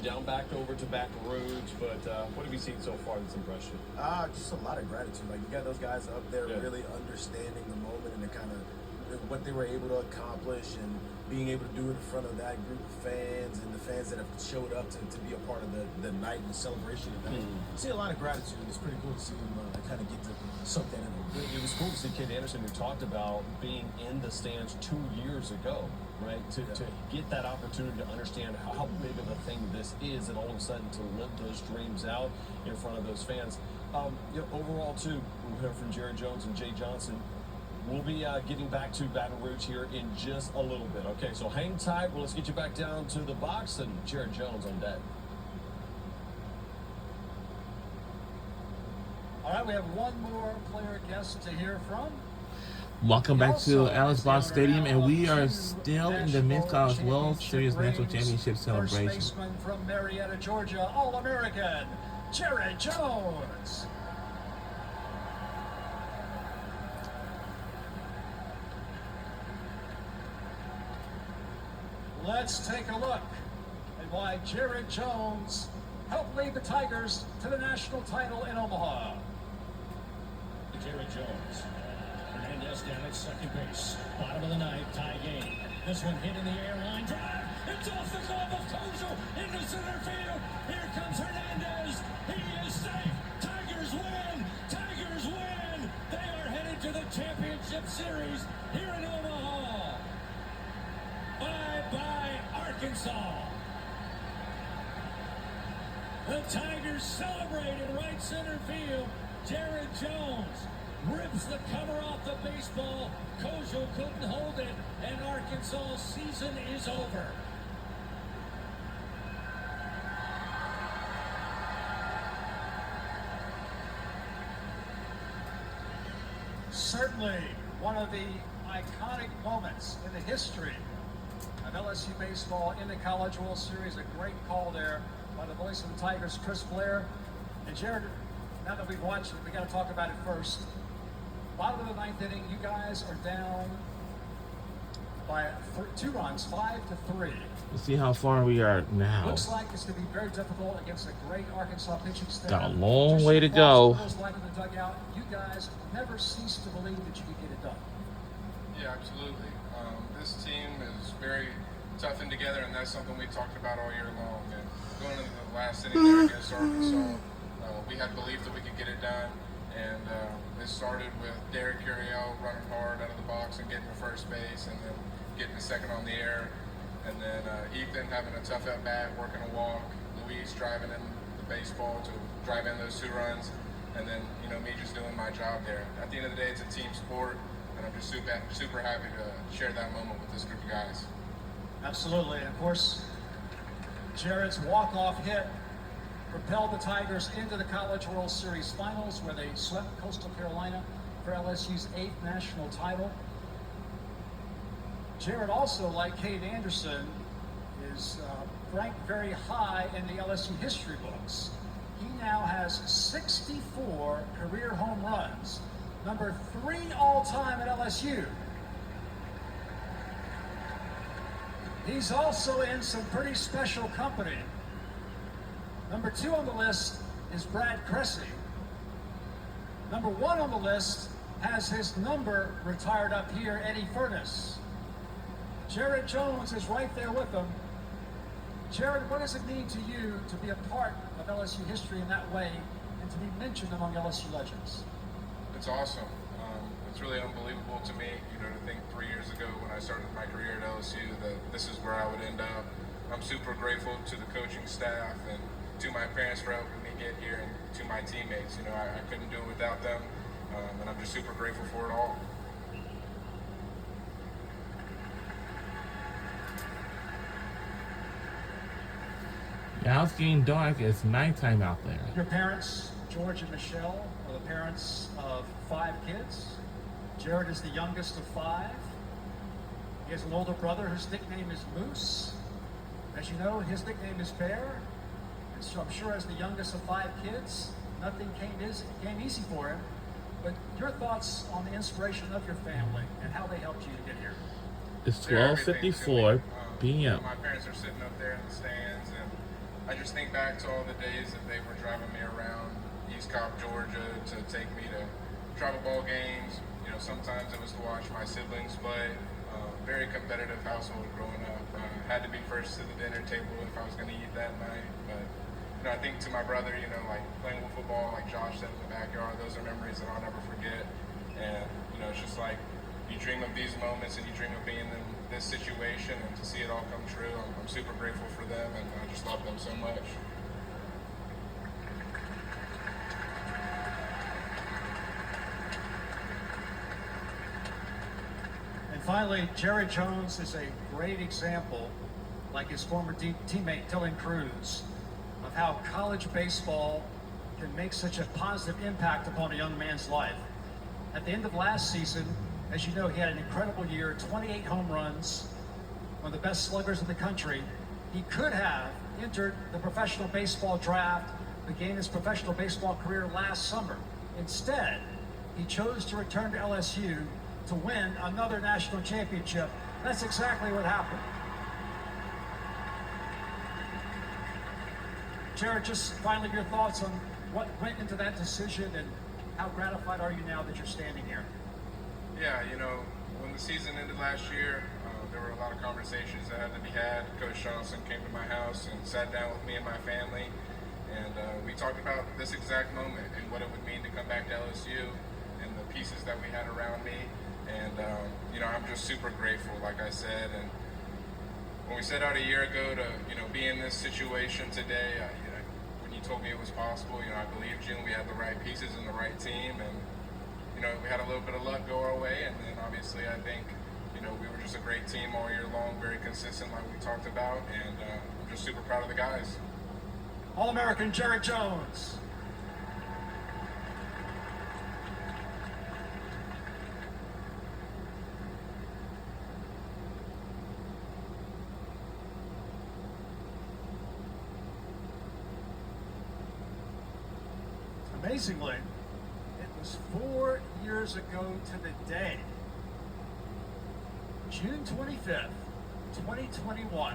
Down back over to Baton Rouge, but what have you seen so far that's impressed you? Just a lot of gratitude. Like, you got those guys up there really understanding the moment and the kind of what they were able to accomplish and being able to do it in front of that group of fans and the fans that have showed up to be a part of the night and the celebration event. See a lot of gratitude. It's pretty cool to see them kind of get to soak that in. It was cool to see Kid Anderson, who talked about being in the stands 2 years ago, right? To get that opportunity to understand how big of a thing this is, and all of a sudden to live those dreams out in front of those fans. Overall, too, we heard from Jared Jones and Jay Johnson. We'll be getting back to Baton Rouge here in just a little bit. Okay, so hang tight. Well, let's get you back down to the box, and Jared Jones on deck. All right, we have one more player guest to hear from. Welcome back to Alex Box Stadium, and we are still in the Men's College World Series National Championship celebration. First baseman from Marietta, Georgia, All-American, Jared Jones. Let's take a look at why Jared Jones helped lead the Tigers to the national title in Omaha. Jared Jones. Hernandez down at second base. Bottom of the ninth, tie game. This one hit in the air, line drive. It's off the glove of Kozel into center field. Here comes Hernandez. He is safe. Tigers win. Tigers win. They are headed to the championship series here in Omaha. Bye-bye, Arkansas. The Tigers celebrate in right center field. Jared Jones rips the cover off the baseball. Kozel couldn't hold it, and Arkansas' season is over. Certainly one of the iconic moments in the history of LSU baseball in the College World Series. A great call there by the voice of the Tigers, Chris Blair. And Jared, now that we've watched it, we got to talk about it first. Bottom of the ninth inning, you guys are down by 2 runs, 5-3. Let's see how far we are now. Looks like it's going to be very difficult against a great Arkansas pitching staff. Got a long way to go. Light in the dugout. You guys never cease to believe that you could get it done. Yeah, absolutely. This team is very tough and together, and that's something we talked about all year long. And going into the last inning there against Arkansas, we had belief that we could get it done. And it started with Derek Curiel running hard out of the box and getting to first base, and then getting to second on the air. And then Ethan having a tough at bat, working a walk. Luis driving in the baseball to drive in those 2 runs. And then, me just doing my job there. At the end of the day, it's a team sport, and I'm just super happy to share that moment with this group of guys. Absolutely. And of course, Jared's walk-off hit propelled the Tigers into the College World Series Finals, where they swept Coastal Carolina for LSU's 8th national title. Jared also, like Cade Anderson, is ranked very high in the LSU history books. He now has 64 career home runs, number 3 all-time at LSU. He's also in some pretty special company. Number 2 on the list is Brad Cressy. Number 1 on the list has his number retired up here, Eddie Furness. Jared Jones is right there with them. Jared, what does it mean to you to be a part of LSU history in that way and to be mentioned among LSU legends? It's awesome. It's really unbelievable to me, to think 3 years ago when I started my career at LSU that this is where I would end up. I'm super grateful to the coaching staff and to my parents for helping me get here, and to my teammates. I couldn't do it without them, and I'm just super grateful for it all. Now it's getting dark. It's nighttime out there. Your parents, George and Michelle, are the parents of 5 kids. Jared is the youngest of 5. He has an older brother whose nickname is Moose. As you know, his nickname is Bear. And so I'm sure as the youngest of 5 kids, nothing came easy for him. But your thoughts on the inspiration of your family and how they helped you to get here? It's 12:54 p.m. My parents are sitting up there in the stands, and I just think back to all the days that they were driving me around East Cobb, Georgia, to take me to travel ball games. You know, sometimes it was to watch my siblings play. Very competitive household growing up. Had to be first to the dinner table if I was going to eat that night. But you know, I think to my brother, you know, like playing with football, like Josh said in the backyard, those are memories that I'll never forget. And you know, it's just like you dream of these moments and you dream of being in this situation, and to see it all come true, I'm super grateful for them, and I just love them so much. And finally, Jerry Jones is a great example, like his former teammate Dylan Cruz, of how college baseball can make such a positive impact upon a young man's life. At the end of last season, as you know, he had an incredible year, 28 home runs, one of the best sluggers in the country. He could have entered the professional baseball draft, began his professional baseball career last summer. Instead, he chose to return to LSU to win another national championship. That's exactly what happened. Jared, just finally your thoughts on what went into that decision, and how gratified are you now that you're standing here? Yeah, you know, when the season ended last year, there were a lot of conversations that had to be had. Coach Johnson came to my house and sat down with me and my family, and we talked about this exact moment and what it would mean to come back to LSU and the pieces that we had around me. And, you know, I'm just super grateful, like I said. And when we set out a year ago to, you know, be in this situation today, you know, when you told me it was possible, you know, I believed you, and we had the right pieces and the right team. And, you know, we had a little bit of luck go our way, and then obviously I think, you know, we were just a great team all year long, very consistent like we talked about, and I'm just super proud of the guys. All-American Jerry Jones. Amazingly, it was 4 years ago to the day, June 25th, 2021,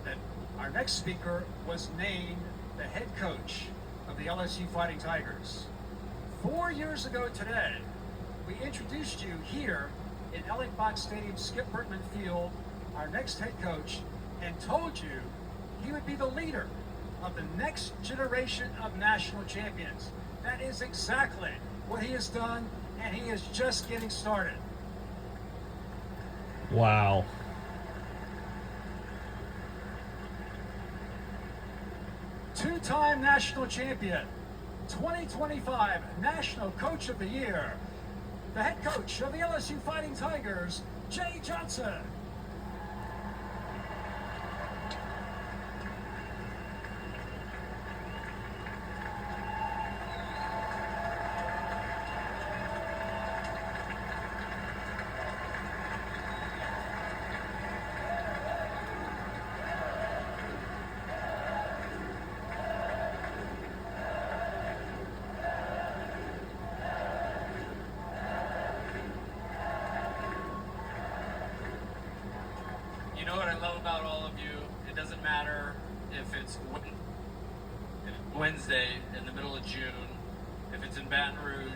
that our next speaker was named the head coach of the LSU Fighting Tigers. 4 years ago today, we introduced you here in Elliott Box Stadium, Skip Bertman Field, our next head coach, and told you he would be the leader of the next generation of national champions. That is exactly what he has done, and he is just getting started. Wow. Two-time national champion, 2025 National Coach of the Year, the head coach of the LSU Fighting Tigers, Jay Johnson. You know what I love about all of you? It doesn't matter if it's Wednesday in the middle of June, if it's in Baton Rouge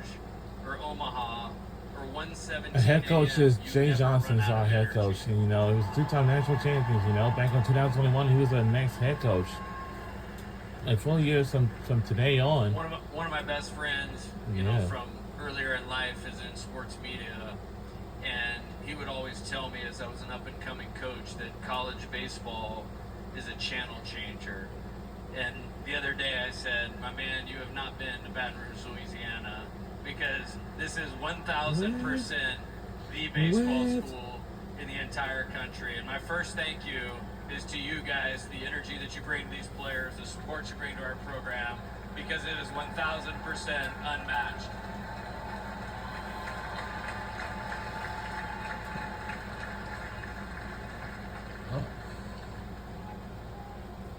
or Omaha or 117. The head coach is you Jay never Johnson, run is out our of head energy. coach. And, you know, he was two-time national champions, you know. Back in 2021, he was the next head coach. Like 4 years from today on. One of my best friends, you Yeah. know, from earlier in life is in sports media, and he would always tell me as I was an up-and-coming coach that college baseball is a channel changer. And the other day I said, my man, you have not been to Baton Rouge, Louisiana, because this is 1,000% the baseball What? school in the entire country. And my first thank you is to you guys, the energy that you bring to these players, the support you bring to our program, because it is 1,000% unmatched.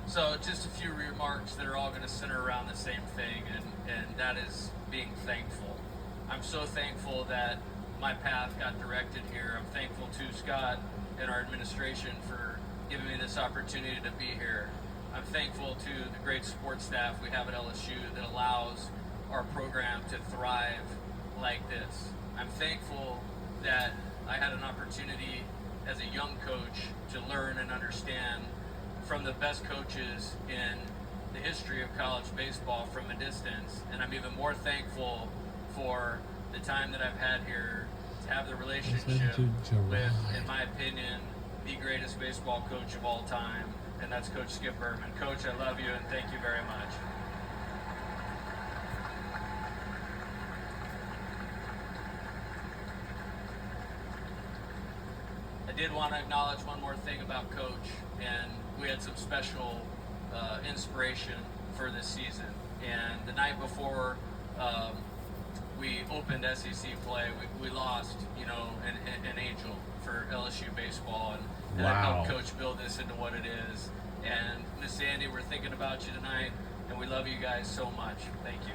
So just a few remarks that are all going to center around the same thing, and that is being thankful. I'm so thankful that my path got directed here. I'm thankful to Scott and our administration for giving me this opportunity to be here. I'm thankful to the great support staff we have at LSU that allows our program to thrive like this. I'm thankful that I had an opportunity as a young coach to learn and understand from the best coaches in the history of college baseball from a distance. And I'm even more thankful for the time that I've had here to have the relationship with, in my opinion, the greatest baseball coach of all time, and that's Coach Skip Bertman. Coach, I love you and thank you very much. I did want to acknowledge one more thing about Coach, and we had some special inspiration for this season. And the night before we opened SEC play, we lost, an angel for LSU baseball, and I helped Coach build this into what it is. And Miss Sandy, we're thinking about you tonight, and we love you guys so much. Thank you.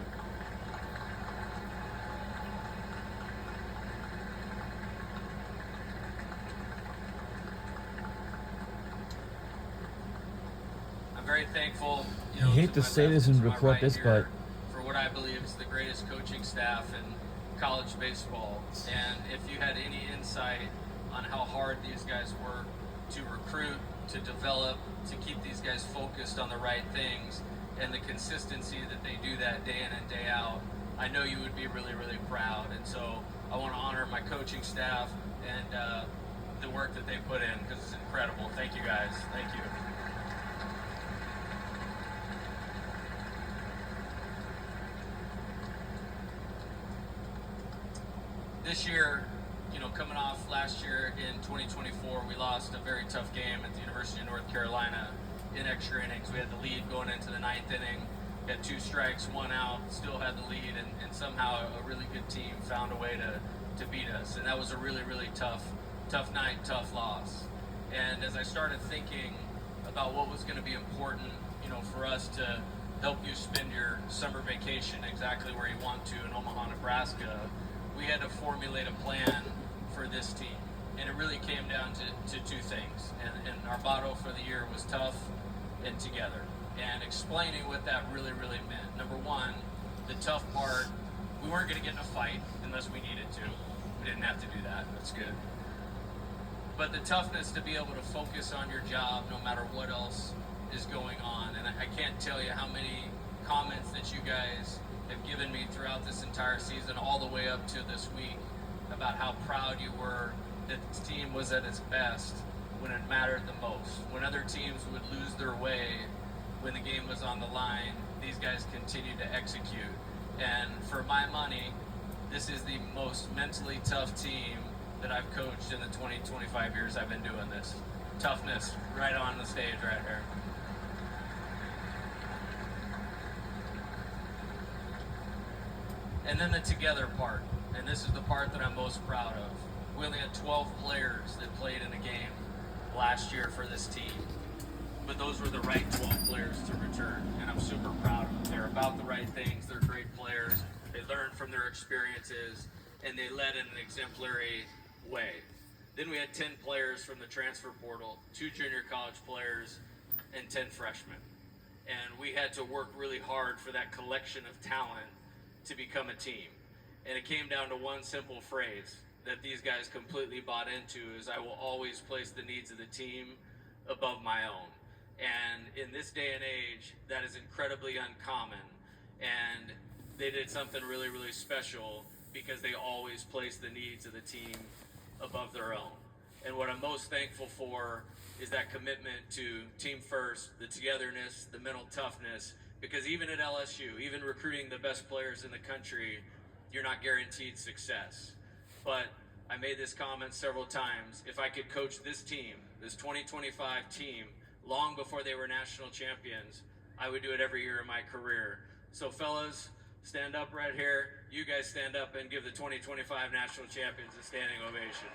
I'm very thankful. I hate to say this and record this, but for what I believe is the greatest coaching staff in college baseball. And if you had any insight on how hard these guys work to recruit, to develop, to keep these guys focused on the right things, and the consistency that they do that day in and day out, I know you would be really, really proud. And so I want to honor my coaching staff and the work that they put in, because it's incredible. Thank you guys. Thank you. This year, coming off last year in 2024, we lost a very tough game at the University of North Carolina in extra innings. We had the lead going into the 9th inning, had 2 strikes, 1 out, still had the lead, and somehow a really good team found a way to beat us. And that was a really, really tough night, tough loss. And as I started thinking about what was going to be important, for us to help you spend your summer vacation exactly where you want to in Omaha, Nebraska, we had to formulate a plan for this team. And it really came down to 2 things. And our motto for the year was tough and together. And explaining what that really, really meant. Number 1, the tough part, we weren't going to get in a fight unless we needed to. We didn't have to do that. That's good. But the toughness to be able to focus on your job no matter what else is going on. And I can't tell you how many comments that you guys have given me throughout this entire season, all the way up to this week, about how proud you were that the team was at its best when it mattered the most. When other teams would lose their way when the game was on the line, these guys continued to execute. And for my money, this is the most mentally tough team that I've coached in the 25 years I've been doing this. Toughness right on the stage right here. And then the together part, and this is the part that I'm most proud of. We only had 12 players that played in a game last year for this team, but those were the right 12 players to return, and I'm super proud of them. They're about the right things, they're great players, they learned from their experiences, and they led in an exemplary way. Then we had 10 players from the transfer portal, 2 junior college players, and 10 freshmen. And we had to work really hard for that collection of talent to become a team. And it came down to one simple phrase that these guys completely bought into, is I will always place the needs of the team above my own. And in this day and age, that is incredibly uncommon. And they did something really, really special because they always place the needs of the team above their own. And what I'm most thankful for is that commitment to team first, the togetherness, the mental toughness, because even at LSU, even recruiting the best players in the country, you're not guaranteed success. But I made this comment several times. If I could coach this team, this 2025 team, long before they were national champions, I would do it every year of my career. So fellas, stand up right here. You guys stand up and give the 2025 national champions a standing ovation.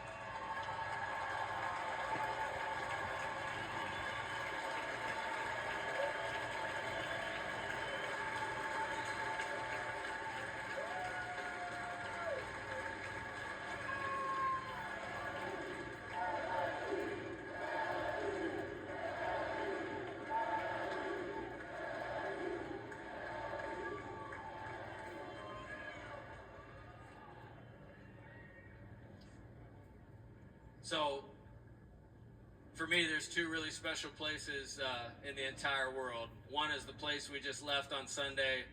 So for me, there's two really special places in the entire world. One is the place we just left on Sunday,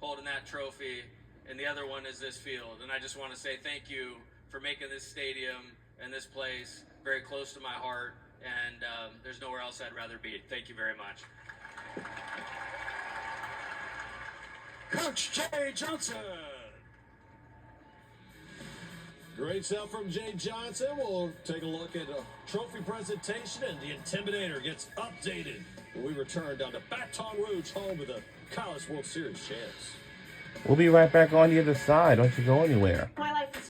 holding that trophy, and the other one is this field. And I just want to say thank you for making this stadium and this place very close to my heart, and there's nowhere else I'd rather be. Thank you very much. Coach Jay Johnson. Great stuff from Jay Johnson. We'll take a look at a trophy presentation, and the Intimidator gets updated when we return down to Baton Rouge, home of the College World Series champs. We'll be right back on the other side. Don't you go anywhere. My life is